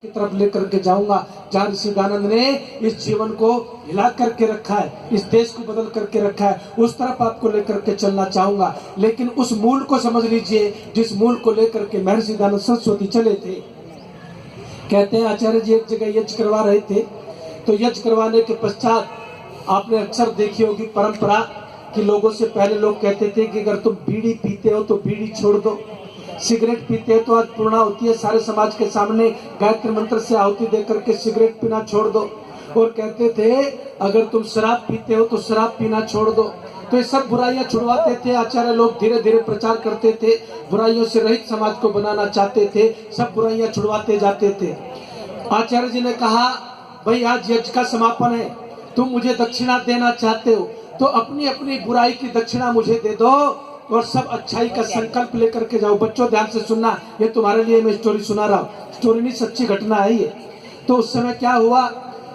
की तरफ लेकर के जाऊंगा, जहाँ ऋषिदानंद ने इस जीवन को हिला करके रखा है, इस देश को बदल करके रखा है, उस तरफ आपको लेकर के चलना चाहूंगा। लेकिन उस मूल को समझ लीजिए जिस मूल को लेकर के महर्षि दयानंद सरस्वती चले थे। कहते हैं आचार्य जी एक जगह यज्ञ करवा रहे थे, तो यज्ञ करवाने के पश्चात आपने अक्सर देखी होगी परंपरा कि लोगों से पहले लोग कहते थे कि अगर तुम बीड़ी पीते हो तो बीड़ी छोड़ दो, सिगरेट पीते हैं तो आज पूर्णाहुति है, सारे समाज के सामने गायत्री मंत्र से आहुति देकर के सिगरेट पीना छोड़ दो। और कहते थे अगर तुम शराब पीते हो तो शराब पीना छोड़ दो। तो ये सब बुराइयां छुड़वाते थे आचार्य लोग, धीरे धीरे प्रचार करते थे, बुराइयों से रहित समाज को बनाना चाहते थे, सब बुराइयां छुड़वाते जाते थे। आचार्य जी ने कहा भाई आज यज्ञ का समापन है, तुम मुझे दक्षिणा देना चाहते हो तो अपनी अपनी बुराई की दक्षिणा मुझे दे दो और सब अच्छाई का संकल्प लेकर के जाओ। बच्चों ध्यान से सुनना, ये तुम्हारे लिए मैं स्टोरी सुना रहा हूँ, स्टोरी नहीं सच्ची घटना है ये। तो उस समय क्या हुआ,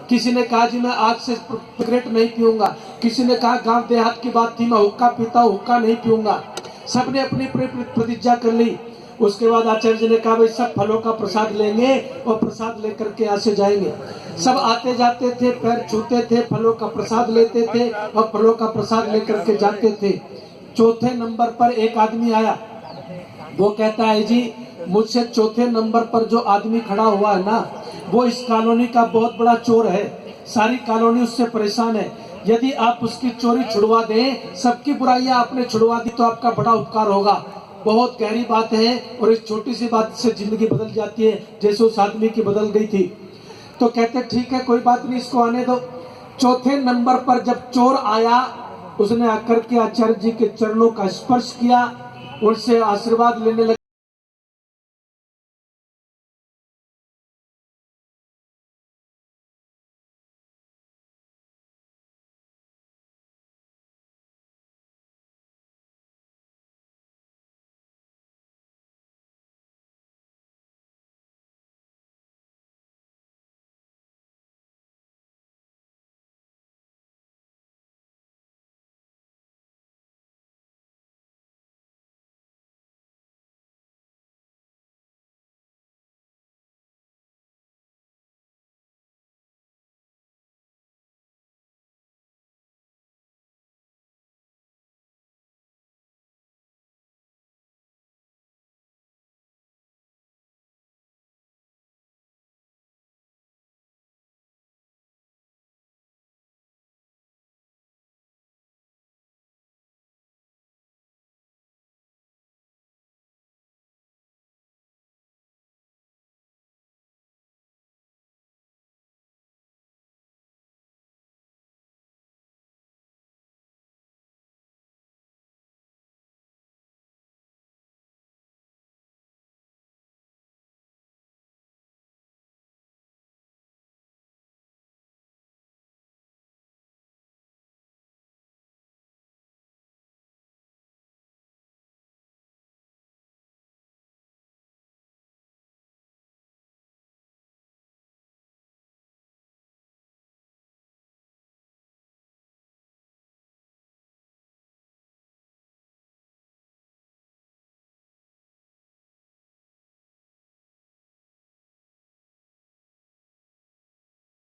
किसी ने कहा जी मैं आज से सिगरेट नहीं पीऊंगा, किसी ने कहा गांव देहात की बात थी मैं हुक्का पीता हूँ, हुक्का नहीं पीऊंगा। सबने अपनी प्रतिज्ञा कर ली। उसके बाद आचार्य जी ने कहा भाई सब फलों का प्रसाद लेंगे और प्रसाद लेकर के यहाँ से जाएंगे। सब आते जाते थे, पैर छूते थे, फलों का प्रसाद लेते थे और फलों का प्रसाद लेकर के जाते थे। चौथे नंबर पर एक आदमी आया, वो कहता है जी मुझसे चौथे नंबर पर जो आदमी खड़ा हुआ है ना वो इस कॉलोनी का बहुत बड़ा चोर है, सारी कॉलोनी उससे परेशान है, यदि आप उसकी चोरी छुड़वा दें, सबकी बुराइयां आपने छुड़वा दी तो आपका बड़ा उपकार होगा। बहुत गहरी बात है और इस छोटी सी बात से जिंदगी बदल जाती है जैसे उस आदमी की बदल गई थी। तो कहते ठीक है कोई बात नहीं, इसको आने दो। चौथे नंबर पर जब चोर आया उसने आकर के आचार्य जी के चरणों का स्पर्श किया, उनसे आशीर्वाद लेने लगा।